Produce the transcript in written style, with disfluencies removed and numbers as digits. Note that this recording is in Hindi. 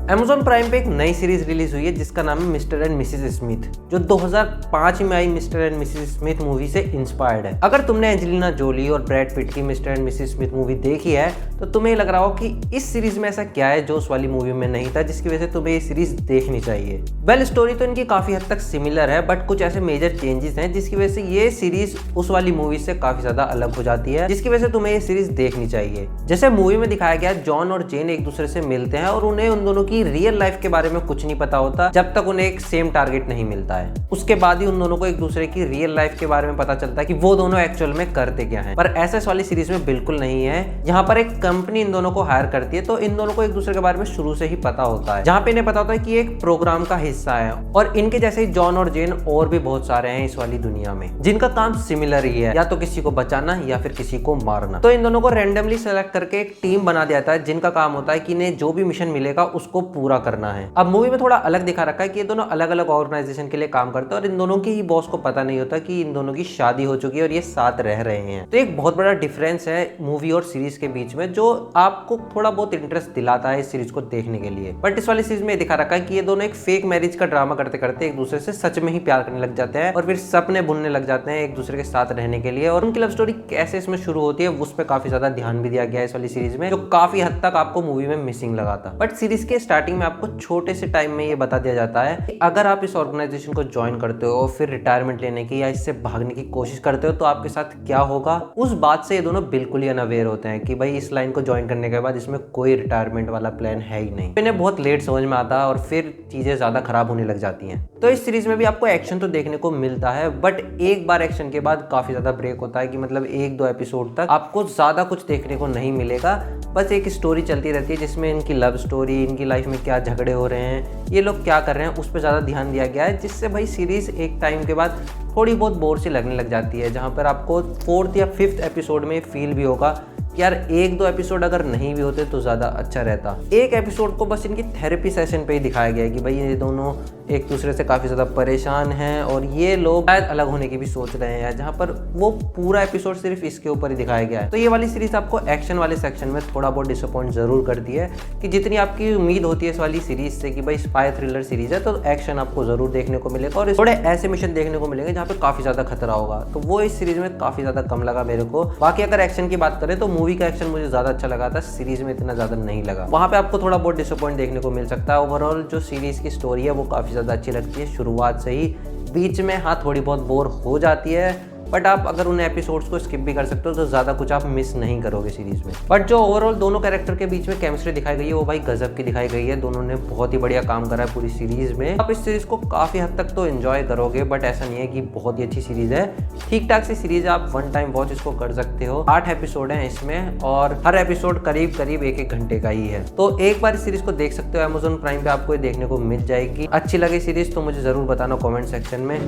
Amazon प्राइम पे एक नई सीरीज रिलीज हुई है जिसका नाम है मिस्टर एंड मिसेस स्मिथ, जो 2005 में आई mister and missus Smith movie से इंस्पायर्ड है। अगर तुमने एंजेलिना जोली और ब्रैड पिट की mister and missus Smith movie देखी है तो तुम्हें लग रहा हो कि इस सीरीज में ऐसा क्या है जो उस वाली मूवी में नहीं था जिसकी वजह से तुम्हें ये सीरीज देखनी चाहिए। वेल, स्टोरी तो इनकी काफी हद तक सिमिलर है, बट कुछ ऐसे मेजर चेंजेस हैं जिसकी वजह से ये सीरीज उस वाली मूवी से काफी ज्यादा अलग हो जाती है, जिसकी वजह से तुम्हें ये सीरीज देखनी चाहिए। जैसे मूवी में दिखाया गया, जॉन और जेन एक दूसरे से मिलते हैं और उन्हें उन दोनों की रियल लाइफ के बारे में कुछ नहीं पता होता जब तक उन्हें एक सेम टारगेट नहीं मिलता है। उसके बाद ही उन दोनों को एक दूसरे की रियल लाइफ के बारे में पता चलता है कि वो दोनों एक्चुअल में करते क्या हैं। पर ऐसा इस वाली सीरीज में बिल्कुल नहीं है। यहाँ पर एक कंपनी इन दोनों को हायर करती है, तो इन दोनों को एक दूसरे के बारे में शुरू से ही पता होता है, जहाँ पे इन्हें पता होता है कि एक प्रोग्राम का हिस्सा है और इनके जैसे ही जॉन और जेन और भी बहुत सारे हैं इस वाली दुनिया में जिनका काम सिमिलर ही है, या तो किसी को बचाना या फिर किसी को मारना। तो इन दोनों को रैंडमली सेलेक्ट करके एक टीम बना दिया जाता है जिनका काम होता है कि इन्हें जो भी मिशन मिलेगा उसको पूरा करना है। अब मूवी में थोड़ा अलग दिखा रखा है कि ये दोनों अलग अलग ऑर्गेनाइजेशन के लिए काम करते हैं और इन दोनों के ही बॉस को पता नहीं होता कि इन दोनों की शादी हो चुकी है और ये साथ रह रहे हैं। तो एक बहुत बड़ा डिफरेंस है मूवी और सीरीज के बीच में, जो आपको थोड़ा बहुत इंटरेस्ट दिलाता है इस सीरीज को देखने के लिए। बट इस वाली सीरीज में दिखा रखा है कि ये दोनों एक फेक मैरिज का ड्रामा करते करते एक दूसरे से सच में ही प्यार करने लग जाते हैं और फिर सपने बुनने लग जाते हैं एक दूसरे के साथ रहने के लिए। और उनकी लव स्टोरी कैसे इसमें शुरू होती है उस पर काफी ज्यादा ध्यान भी दिया गया है इस वाली सीरीज में, जो काफी हद तक आपको मूवी में मिसिंग लगा था। बट सीरीज के स्टार्टिंग में आपको छोटे से टाइम में ये बता दिया जाता है कि अगर आप इस ऑर्गेनाइजेशन को ज्वाइन करते हो, फिर रिटायरमेंट लेने की या इससे भागने की कोशिश करते हो तो आपके साथ क्या होगा। उस बात से ये दोनों बिल्कुल ही अनअवेयर होते हैं कि भाई इस लाइन को ज्वाइन करने के बाद इसमें कोई रिटायरमेंट वाला प्लान है ही नहीं। इन्हें बहुत लेट समझ में आता है और फिर चीजें ज्यादा खराब होने लग जाती हैं। तो इस सीरीज में भी आपको एक्शन तो देखने को मिलता है, बट एक बार एक्शन के बाद काफी ज्यादा ब्रेक होता है कि मतलब 1-2 एपिसोड तक आपको ज्यादा कुछ देखने को नहीं मिलेगा। बस एक स्टोरी चलती रहती है जिसमें इनकी लव स्टोरी, इनकी लाइफ में क्या झगड़े हो रहे हैं, ये लोग क्या कर रहे हैं, उस पर ज़्यादा ध्यान दिया गया है, जिससे भाई सीरीज़ एक टाइम के बाद थोड़ी बहुत बोर सी लगने लग जाती है। जहाँ पर आपको 4th या 5th एपिसोड में फील भी होगा यार 1-2 एपिसोड अगर नहीं भी होते तो ज़्यादा अच्छा रहता। एक एपिसोड को बस इनकी थेरेपी सेशन पे ही दिखाया गया है कि भाई ये दोनों एक दूसरे से काफ़ी ज़्यादा परेशान हैं और ये लोग शायद अलग होने की भी सोच रहे हैं, जहाँ पर वो पूरा एपिसोड सिर्फ इसके ऊपर ही दिखाया गया है। तो ये वाली सीरीज आपको एक्शन वाले सेक्शन में थोड़ा बहुत डिसअपॉइंट जरूर करती है कि जितनी आपकी उम्मीद होती है इस वाली सीरीज से कि भाई स्पाई थ्रिलर सीरीज है तो एक्शन आपको जरूर देखने को मिलेगा और थोड़े ऐसे मिशन देखने को मिलेंगे जहाँ पे काफ़ी ज़्यादा खतरा होगा। तो वो इस सीरीज में काफ़ी ज़्यादा कम लगा मेरे को। बाकी अगर एक्शन की बात करें तो मूवी का एक्शन मुझे ज़्यादा अच्छा लगा था, सीरीज में इतना ज़्यादा नहीं लगा। वहाँ पे आपको थोड़ा बहुत डिसअपॉइंट देखने को मिल सकता है। ओवरऑल जो सीरीज की स्टोरी है वो काफ़ी ज़्यादा अच्छी लगती है शुरुआत से ही। बीच में हाँ थोड़ी बहुत बोर हो जाती है, बट आप अगर उन एपिसोड्स को स्किप भी कर सकते हो तो ज़्यादा कुछ आप मिस नहीं करोगे सीरीज में। बट जो ओवरऑल दोनों कैरेक्टर के बीच में केमिस्ट्री दिखाई गई है वो भाई गजब की दिखाई गई है। दोनों ने बहुत ही बढ़िया काम करा है पूरी सीरीज में। आप इस सीरीज को काफ़ी हद तक तो एंजॉय करोगे, बट ऐसा नहीं है कि बहुत ही अच्छी सीरीज है। ठीक ठाक सी सीरीज है, आप 1 टाइम वॉच इसको कर सकते हो। 8 एपिसोड हैं इसमें और हर एपिसोड करीब 1-1 घंटे का ही है। तो एक बार इस सीरीज को देख सकते हो, Amazon प्राइम पे आपको ये देखने को मिल जाएगी। अच्छी लगी सीरीज तो मुझे ज़रूर बताना कॉमेंट सेक्शन में।